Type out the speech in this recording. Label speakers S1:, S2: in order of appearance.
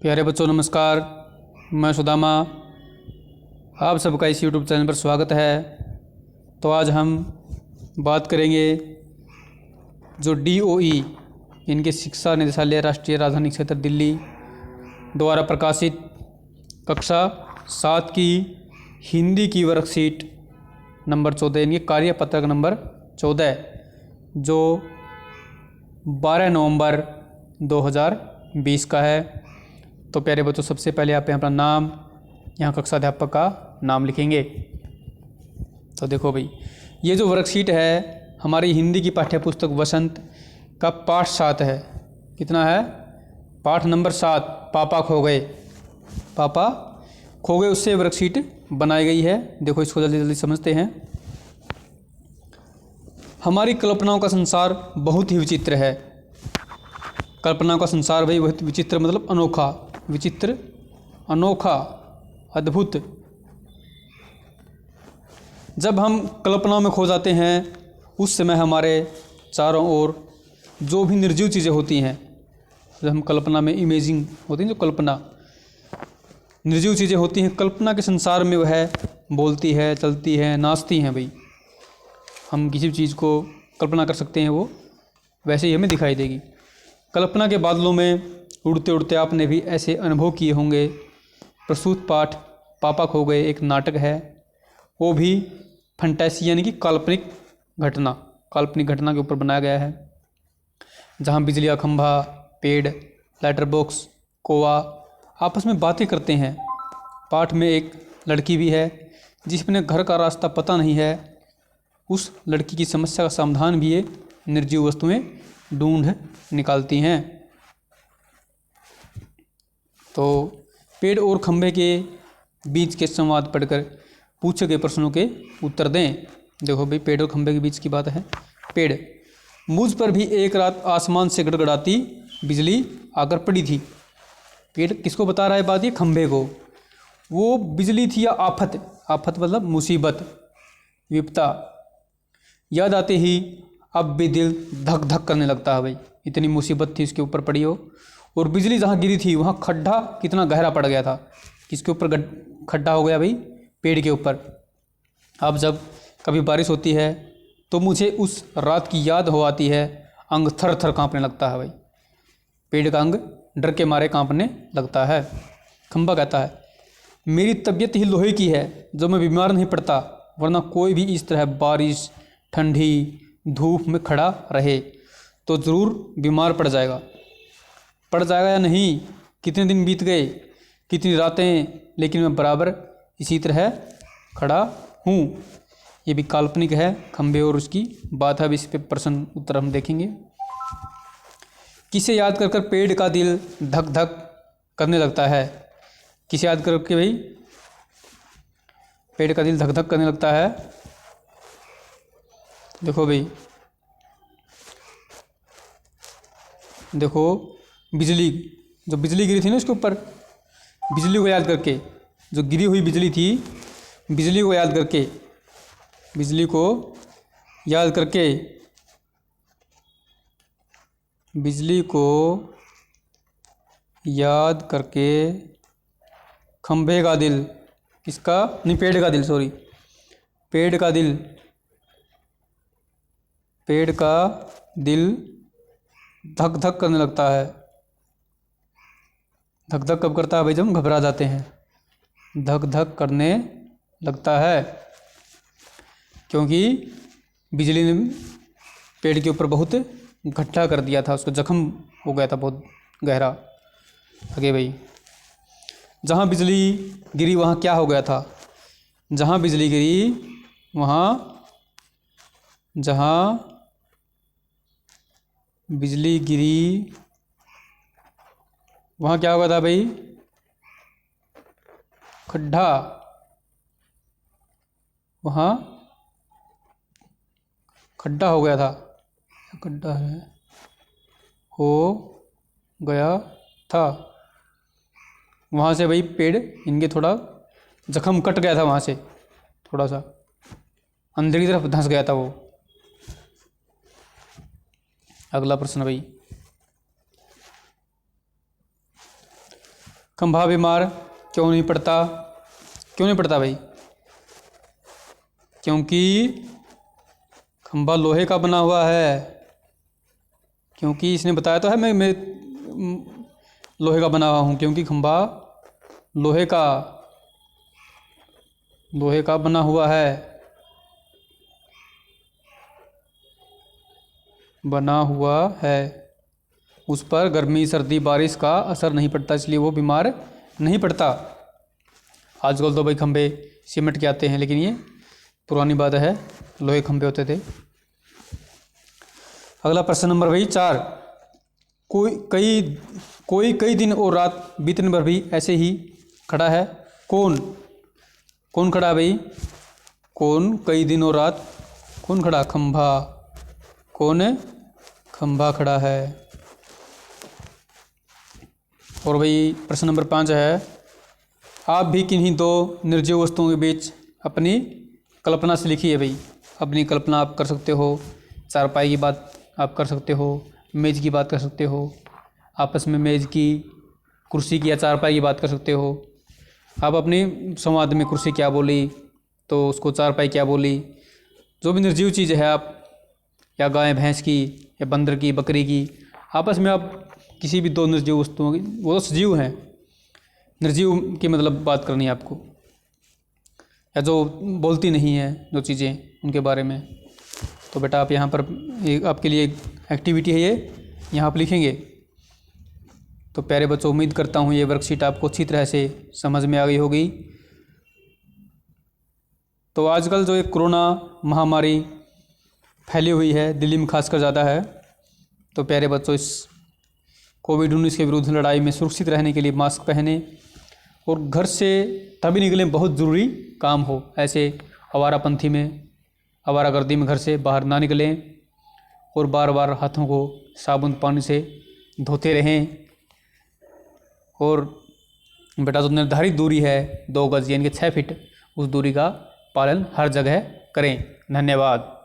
S1: प्यारे बच्चों नमस्कार। मैं सुदामा, आप सबका इस यूट्यूब चैनल पर स्वागत है। तो आज हम बात करेंगे जो DOE इनके शिक्षा निदेशालय राष्ट्रीय राजधानी क्षेत्र दिल्ली द्वारा प्रकाशित कक्षा 7 की हिंदी की वर्कशीट नंबर 14 इनके कार्यपत्रक नंबर 14 जो 12 नवंबर 2020 का है। तो प्यारे बच्चों, सबसे पहले आप यहाँ अपना नाम, यहाँ कक्षा अध्यापक का नाम लिखेंगे। तो देखो भाई, ये जो वर्कशीट है हमारी हिंदी की पाठ्य पुस्तक वसंत का पाठ 7 है। कितना है? पाठ नंबर 7, पापा खो गए। पापा खो गए, उससे वर्कशीट बनाई गई है। देखो, इसको जल्दी जल्दी समझते हैं। हमारी कल्पनाओं का संसार बहुत ही विचित्र है। कल्पनाओं का संसार भाई बहुत विचित्र, मतलब अनोखा, विचित्र, अनोखा, अद्भुत। जब हम कल्पनाओं में खो जाते हैं उस समय हमारे चारों ओर जो भी निर्जीव चीज़ें होती हैं, जब हम कल्पना में, इमेजिंग होती है जो कल्पना, निर्जीव चीज़ें होती हैं, कल्पना के संसार में वह बोलती है, चलती है, नाचती हैं। भाई हम किसी भी चीज़ को कल्पना कर सकते हैं, वो वैसे ही हमें दिखाई देगी। कल्पना के बादलों में उड़ते उड़ते आपने भी ऐसे अनुभव किए होंगे। प्रस्तुत पाठ पापा खो गए एक नाटक है, वो भी फंटेसी यानी कि काल्पनिक घटना के ऊपर बनाया गया है, जहाँ बिजली का खंभा, पेड़, लेटर बॉक्स, कौवा आपस में बातें करते हैं। पाठ में एक लड़की भी है जिसमें घर का रास्ता पता नहीं है। उस लड़की की समस्या का समाधान भी ये निर्जीव वस्तुएं ढूंढ निकालती हैं। तो पेड़ और खंभे के बीच के संवाद पढ़कर पूछे गए प्रश्नों के उत्तर दें। देखो भाई, पेड़ और खंभे के बीच की बात है। पेड़, मुझ पर भी एक रात आसमान से गड़गड़ाती बिजली आकर पड़ी थी। पेड़ किसको बता रहा है बात? ये खंभे को। वो बिजली थी या आफत? आफत मतलब मुसीबत, विपदा। याद आते ही अब भी दिल धक धक करने लगता है। भाई इतनी मुसीबत थी, इसके ऊपर पड़ी हो। और बिजली जहाँ गिरी थी वहाँ खड्डा कितना गहरा पड़ गया था। किसके ऊपर खड्डा हो गया भाई? पेड़ के ऊपर। अब जब कभी बारिश होती है तो मुझे उस रात की याद हो आती है। अंग थर थर काँपने लगता है। भाई पेड़ का अंग डर के मारे काँपने लगता है। खंभा कहता है, मेरी तबीयत ही लोहे की है जो मैं बीमार नहीं पड़ता, वरना कोई भी इस तरह बारिश, ठंडी, धूप में खड़ा रहे तो ज़रूर बीमार पड़ जाएगा या नहीं। कितने दिन बीत गए, कितनी रातें, लेकिन मैं बराबर इसी तरह खड़ा हूँ। ये भी काल्पनिक है, खंबे और उसकी बात है। अब इस पे प्रश्न उत्तर हम देखेंगे। किसे याद कर कर पेड़ का दिल धक धक करने लगता है? किसे याद करके भाई पेड़ का दिल धक धक करने लगता है? देखो भाई, देखो बिजली, जो बिजली गिरी थी ना उसके ऊपर, बिजली को याद करके, जो गिरी हुई बिजली थी, बिजली को याद करके, बिजली को याद करके, बिजली को याद करके खंभे का दिल, किसका नहीं, पेड़ का दिल, सॉरी, पेड़ का दिल, पेड़ का दिल धक धक करने लगता है। धक धक कब करता है भाई? जब हम घबरा जाते हैं, धक धक करने लगता है, क्योंकि बिजली ने पेड़ के ऊपर बहुत गड्ढा कर दिया था, उसको जख्म हो गया था बहुत गहरा। आगे भाई, जहाँ बिजली गिरी वहाँ क्या हो गया था? जहाँ बिजली गिरी वहाँ, जहाँ बिजली गिरी वहाँ क्या होगा था भाई? खड्डा, वहाँ खड्डा हो गया था। खड्डा है, हो गया था। वहाँ से भाई पेड़ इनके थोड़ा जख्म कट गया था, वहाँ से थोड़ा सा अंदर की तरफ धंस गया था वो। अगला प्रश्न भाई, खंभा बीमार क्यों नहीं पड़ता? क्यों नहीं पड़ता भाई? क्योंकि खंभा लोहे का बना हुआ है। क्योंकि इसने बताया तो है मैं लोहे का बना हुआ हूँ, क्योंकि खंभा लोहे का बना हुआ है, उस पर गर्मी सर्दी बारिश का असर नहीं पड़ता, इसलिए वो बीमार नहीं पड़ता। आजकल तो भाई खंभे सीमेंट के आते हैं, लेकिन ये पुरानी बात है, लोहे खंभे होते थे। अगला प्रश्न नंबर भाई 4। कोई कई दिन और रात बीतने पर भी ऐसे ही खड़ा है, कौन खड़ा है भाई? कौन कई दिन और रात कौन खड़ा? खंभा। कौन है? खंभा खड़ा है। और भाई प्रश्न नंबर 5 है, आप भी किन्हीं दो निर्जीव वस्तुओं के बीच अपनी कल्पना से लिखिए भाई। अपनी कल्पना आप कर सकते हो, चारपाई की बात आप कर सकते हो, मेज़ की बात कर सकते हो, आपस में मेज़ की, कुर्सी की या चारपाई की बात कर सकते हो। आप अपनी संवाद में कुर्सी क्या बोली तो उसको चारपाई क्या बोली। जो भी निर्जीव चीज़ है आप, या गाय भैंस की या बंदर की बकरी की, आपस में आप किसी भी दो निर्जीव वस्तुओं की, वो तो सजीव हैं, निर्जीव की मतलब बात करनी है आपको, या जो बोलती नहीं है जो चीज़ें, उनके बारे में। तो बेटा आप यहाँ पर आपके लिए एक्टिविटी है ये, यहाँ आप लिखेंगे। तो प्यारे बच्चों, उम्मीद करता हूँ ये वर्कशीट आपको अच्छी तरह से समझ में आ गई होगी। तो आजकल जो एक कोरोना महामारी फैली हुई है, दिल्ली में खासकर ज़्यादा है, तो प्यारे बच्चों इस कोविड-19 के विरुद्ध लड़ाई में सुरक्षित रहने के लिए मास्क पहने, और घर से तभी निकलें बहुत ज़रूरी काम हो। ऐसे आवारापंथी में, आवारागर्दी में घर से बाहर ना निकलें, और बार बार हाथों को साबुन पानी से धोते रहें। और बेटा जो निर्धारित दूरी है 2 गज यानी कि 6 फीट, उस दूरी का पालन हर जगह करें। धन्यवाद।